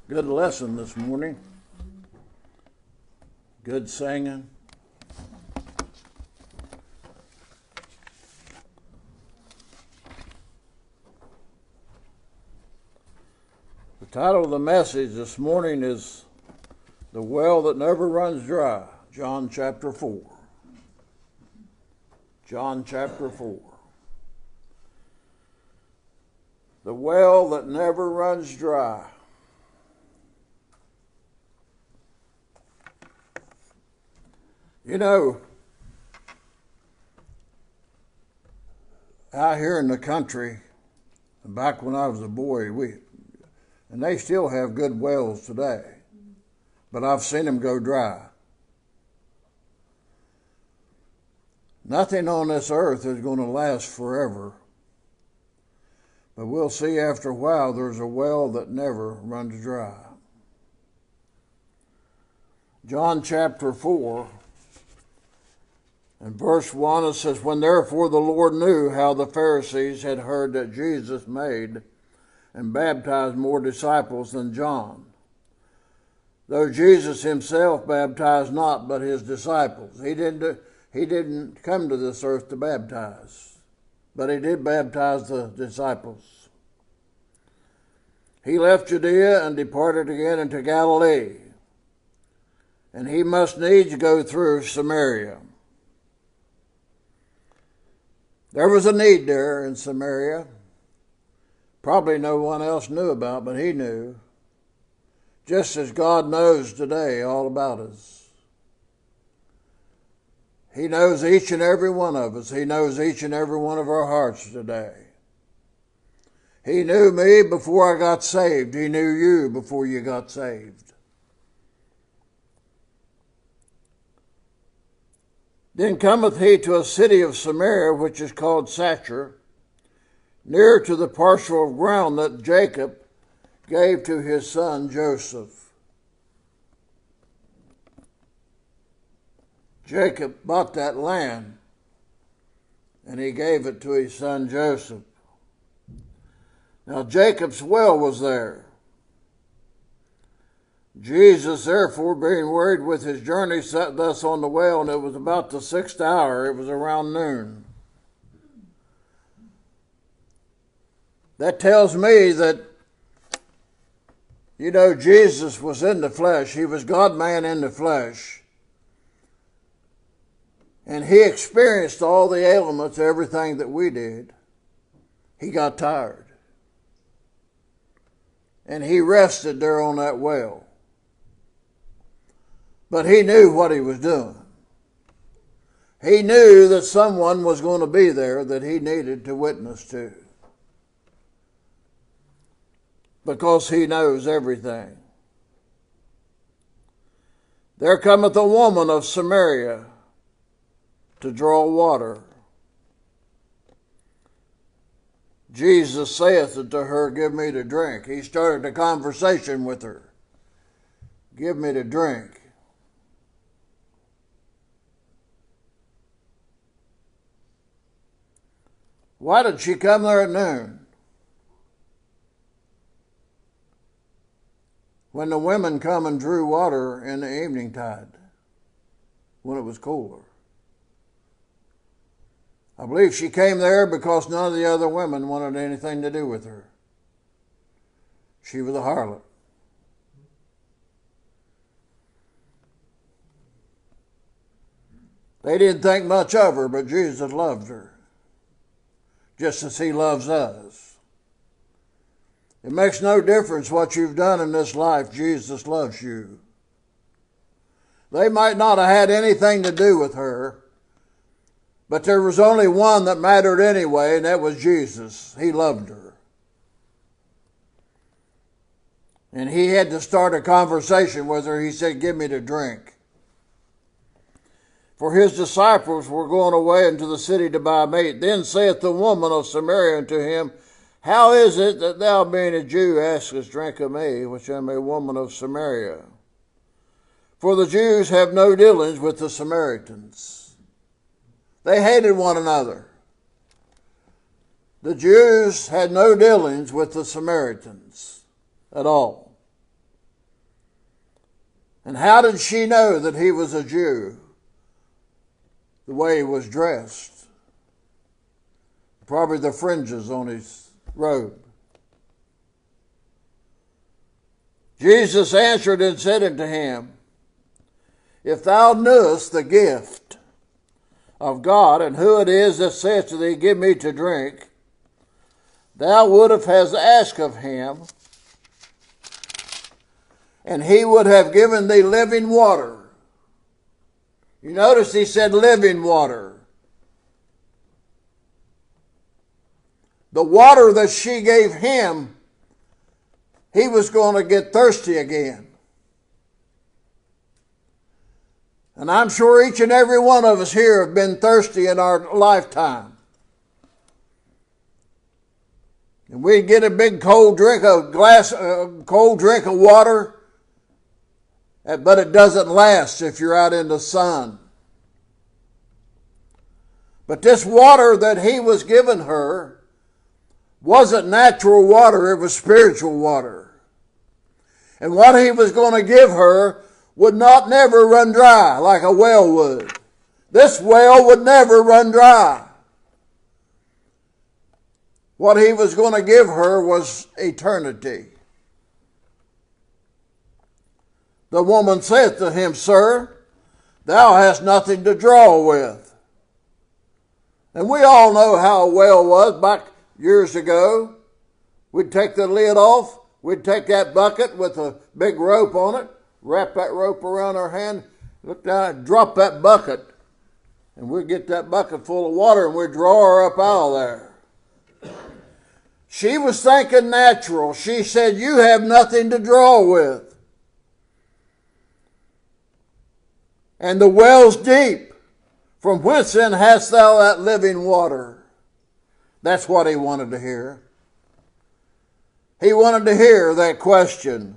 Good lesson this morning. Good singing. The title of the message this morning is The Well That Never Runs Dry, John chapter 4. John chapter 4. The well that never runs dry. You know, out here in the country, back when I was a boy, and they still have good wells today, but I've seen them go dry. Nothing on this earth is going to last forever, but we'll see after a while there's a well that never runs dry. John chapter 4. In verse 1 it says, When therefore the Lord knew how the Pharisees had heard that Jesus made and baptized more disciples than John, though Jesus himself baptized not but his disciples. He didn't come to this earth to baptize, but he did baptize the disciples. He left Judea and departed again into Galilee, and he must needs go through Samaria. There was a need there in Samaria. Probably no one else knew about, but he knew. Just as God knows today all about us. He knows each and every one of us. He knows each and every one of our hearts today. He knew me before I got saved. He knew you before you got saved. Then cometh he to a city of Samaria, which is called Sychar, near to the parcel of ground that Jacob gave to his son Joseph. Jacob bought that land, and he gave it to his son Joseph. Now Jacob's well was there. Jesus, therefore, being wearied with his journey, sat thus on the well, and it was about the 6th hour. It was around noon. That tells me that, Jesus was in the flesh. He was God-man in the flesh. And he experienced all the ailments, everything that we did. He got tired. And he rested there on that well. But he knew what he was doing. He knew that someone was going to be there that he needed to witness to. Because he knows everything. There cometh a woman of Samaria to draw water. Jesus saith unto her, Give me to drink. He started a conversation with her. Give me to drink. Why did she come there at noon? When the women come and drew water in the evening tide, when it was cooler. I believe she came there because none of the other women wanted anything to do with her. She was a harlot. They didn't think much of her, but Jesus loved her. Just as he loves us. It makes no difference what you've done in this life. Jesus loves you. They might not have had anything to do with her, but there was only one that mattered anyway, and that was Jesus. He loved her. And he had to start a conversation with her. He said, Give me to drink. For his disciples were going away into the city to buy meat. Then saith the woman of Samaria unto him, How is it that thou, being a Jew, askest drink of me, which am a woman of Samaria? For the Jews have no dealings with the Samaritans. They hated one another. The Jews had no dealings with the Samaritans at all. And how did she know that he was a Jew? The way he was dressed. Probably the fringes on his robe. Jesus answered and said unto him, If thou knewest the gift of God, and who it is that saith to thee, Give me to drink, thou wouldst have asked of him, and he would have given thee living water. You notice he said living water. The water that she gave him, he was going to get thirsty again. And I'm sure each and every one of us here have been thirsty in our lifetime. And we'd get a big cold drink of water, but it doesn't last if you're out in the sun. But this water that he was giving her wasn't natural water, it was spiritual water. And what he was going to give her would not never run dry like a well would. This well would never run dry. What he was going to give her was eternity. The woman said to him, Sir, thou hast nothing to draw with. And we all know how a well was back years ago. We'd take the lid off. We'd take that bucket with a big rope on it, wrap that rope around our hand, look down and drop that bucket. And we'd get that bucket full of water and we'd draw her up out of there. She was thinking natural. She said, You have nothing to draw with. And the well's deep. From whence then hast thou that living water? That's what he wanted to hear. He wanted to hear that question.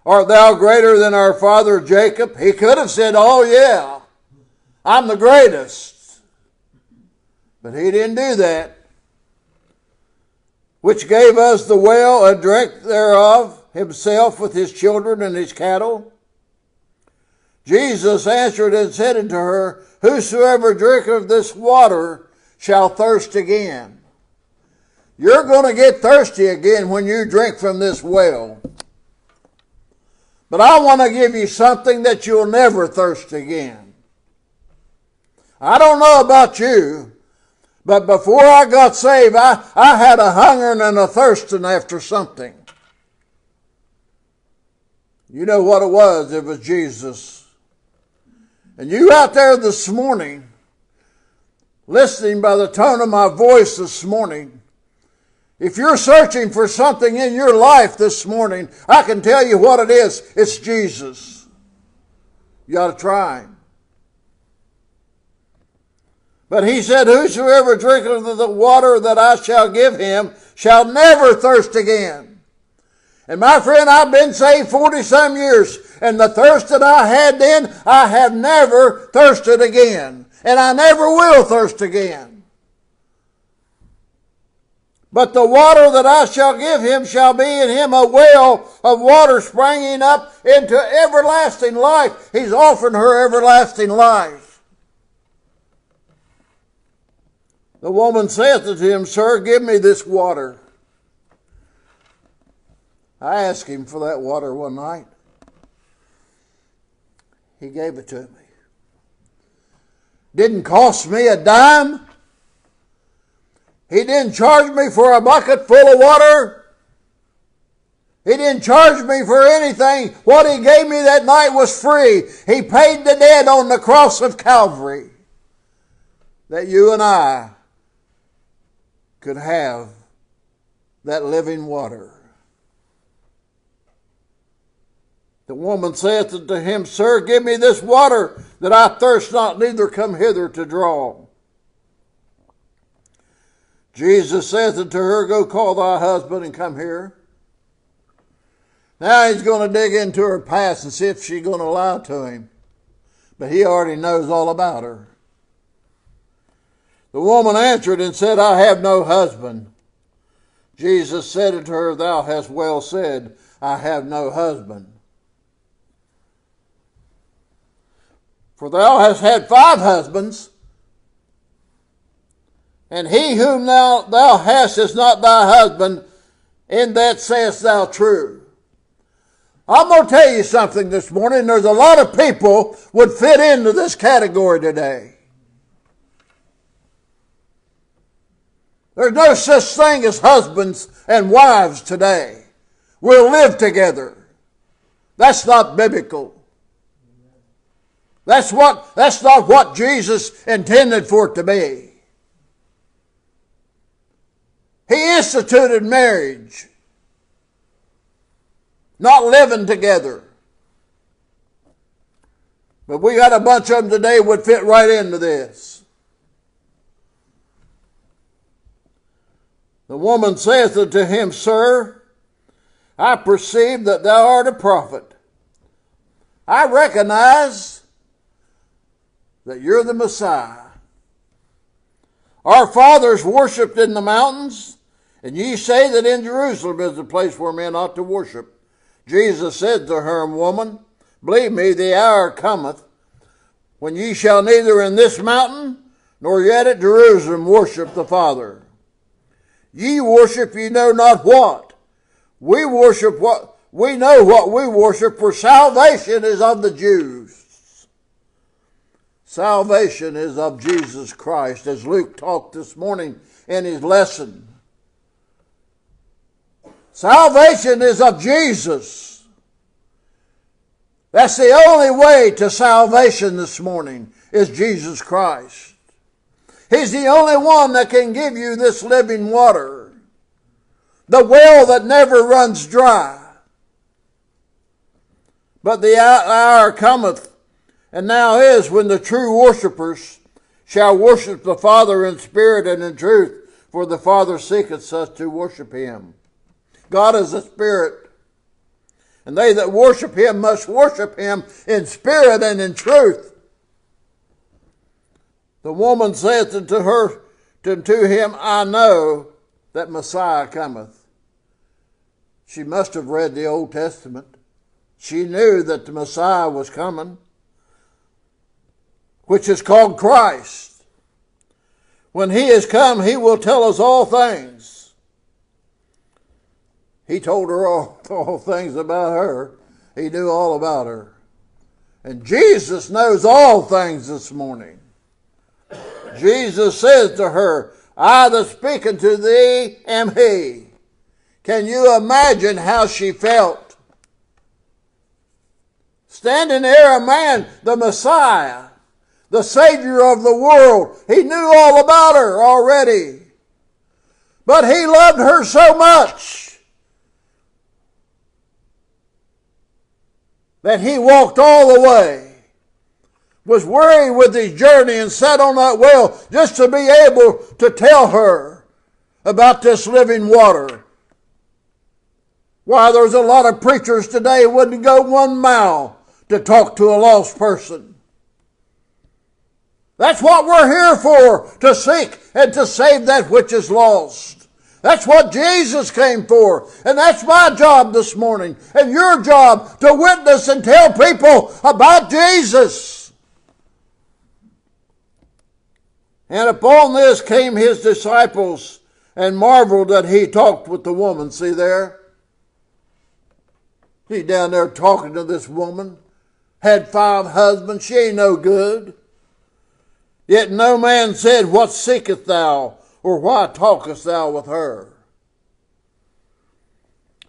Art thou greater than our father Jacob? He could have said, Oh yeah, I'm the greatest. But he didn't do that. Which gave us the well and drink thereof, himself with his children and his cattle? Jesus answered and said unto her, Whosoever drinketh this water shall thirst again. You're going to get thirsty again when you drink from this well. But I want to give you something that you'll never thirst again. I don't know about you, but before I got saved, I had a hungering and a thirsting after something. You know what it was? It was Jesus. And you out there this morning, listening by the tone of my voice this morning, if you're searching for something in your life this morning, I can tell you what it is. It's Jesus. You ought to try him. But he said, Whosoever drinketh of the water that I shall give him shall never thirst again. And my friend, I've been saved 40-some years, and the thirst that I had then, I have never thirsted again. And I never will thirst again. But the water that I shall give him shall be in him a well of water springing up into everlasting life. He's offering her everlasting life. The woman saith unto him, Sir, give me this water. I asked him for that water one night. He gave it to me. Didn't cost me a dime. He didn't charge me for a bucket full of water. He didn't charge me for anything. What he gave me that night was free. He paid the debt on the cross of Calvary that you and I could have that living water. The woman saith unto him, Sir, give me this water, that I thirst not, neither come hither to draw. Jesus saith unto her, Go call thy husband and come here. Now he's going to dig into her past and see if she's going to lie to him. But he already knows all about her. The woman answered and said, I have no husband. Jesus said unto her, Thou hast well said, I have no husband. For thou hast had 5 husbands, and he whom thou hast is not thy husband, in that sayest thou true. I'm going to tell you something this morning. There's a lot of people would fit into this category today. There's no such thing as husbands and wives today. We'll live together. That's not biblical. That's not what Jesus intended for it to be. He instituted marriage, not living together. But we got a bunch of them today would fit right into this. The woman saith unto him, Sir, I perceive that thou art a prophet. I recognize that you're the Messiah. Our fathers worshipped in the mountains, and ye say that in Jerusalem is the place where men ought to worship. Jesus said to her, Woman, believe me, the hour cometh when ye shall neither in this mountain nor yet at Jerusalem worship the Father. Ye worship ye know not what. We worship what we know what we worship, for salvation is of the Jews. Salvation is of Jesus Christ, as Luke talked this morning in his lesson. Salvation is of Jesus. That's the only way to salvation this morning, is Jesus Christ. He's the only one that can give you this living water, the well that never runs dry. But the hour cometh, and now is, when the true worshipers shall worship the Father in spirit and in truth, for the Father seeketh such to worship him. God is a spirit, and they that worship him must worship him in spirit and in truth. The woman saith unto him, I know that Messiah cometh. She must have read the Old Testament. She knew that the Messiah was coming, which is called Christ. When he is come, he will tell us all things. He told her all things about her. He knew all about her. And Jesus knows all things this morning. Jesus says to her, I that speak unto thee am he. Can you imagine how she felt? Standing there, a man, the Messiah, the Savior of the world. He knew all about her already. But he loved her so much that he walked all the way, was weary with his journey, and sat on that well just to be able to tell her about this living water. Why, there's a lot of preachers today who wouldn't go 1 mile to talk to a lost person. That's what we're here for, to seek and to save that which is lost. That's what Jesus came for. And that's my job this morning, and your job, to witness and tell people about Jesus. And upon this came his disciples and marveled that he talked with the woman. See there? He's down there talking to this woman. Had 5 husbands. She ain't no good. Yet no man said, What seekest thou? Or why talkest thou with her?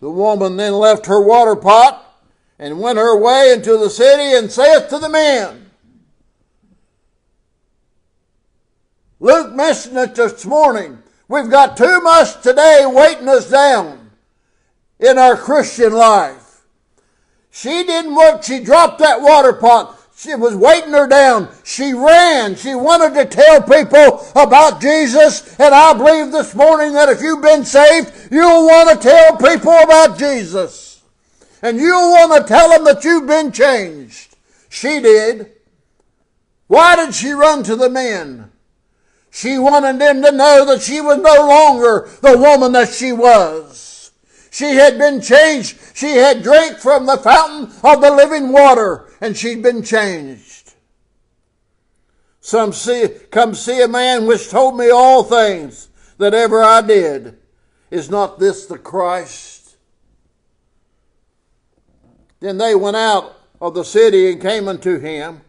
The woman then left her water pot and went her way into the city and saith to the men. Luke mentioned it this morning. We've got too much today weighting us down in our Christian life. She didn't work. She dropped that water pot. She was weighting her down. She ran. She wanted to tell people about Jesus. And I believe this morning that if you've been saved, you'll want to tell people about Jesus. And you'll want to tell them that you've been changed. She did. Why did she run to the men? She wanted them to know that she was no longer the woman that she was. She had been changed. She had drank from the fountain of the living water, and she'd been changed. come see a man which told me all things that ever I did. Is not this the Christ? Then they went out of the city and came unto him.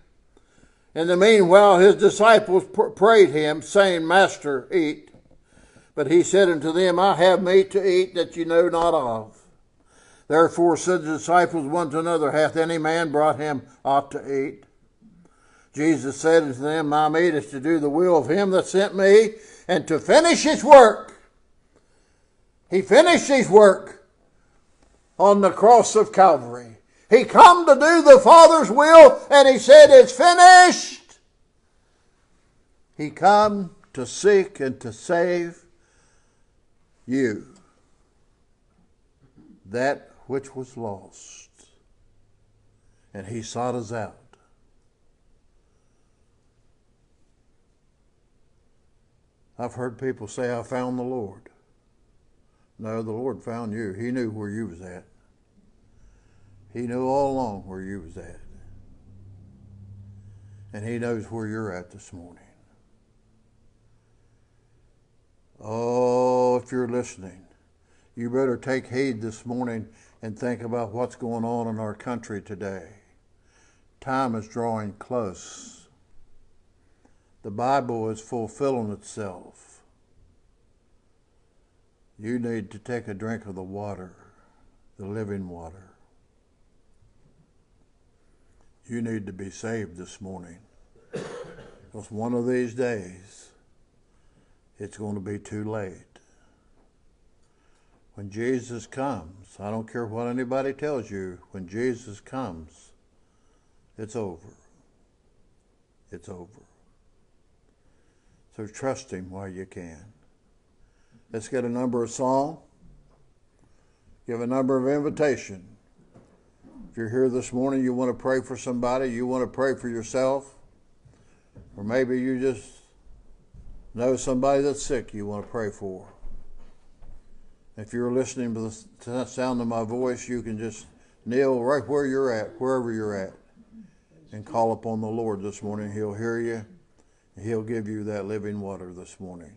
In the meanwhile his disciples prayed him, saying, Master, eat. But he said unto them, I have meat to eat that you know not of. Therefore said the disciples one to another, Hath any man brought him aught to eat? Jesus said unto them, My meat is to do the will of him that sent me, and to finish his work. He finished his work on the cross of Calvary. He come to do the Father's will, and he said, It's finished. He come to seek and to save you, that which was lost. And he sought us out. I've heard people say, I found the Lord. No, the Lord found you. He knew where you was at. He knew all along where you was at. And he knows where you're at this morning. Oh, if you're listening, you better take heed this morning and think about what's going on in our country today. Time is drawing close. The Bible is fulfilling itself. You need to take a drink of the water, the living water. You need to be saved this morning. Because one of these days, it's going to be too late. When Jesus comes, I don't care what anybody tells you, when Jesus comes, it's over. It's over. So trust him while you can. Let's get a number of song. Give a number of invitation. If you're here this morning, you want to pray for somebody, you want to pray for yourself, or maybe you just know somebody that's sick you want to pray for. If you're listening to the sound of my voice, you can just kneel right where you're at, wherever you're at, and call upon the Lord this morning. He'll hear you, and he'll give you that living water this morning.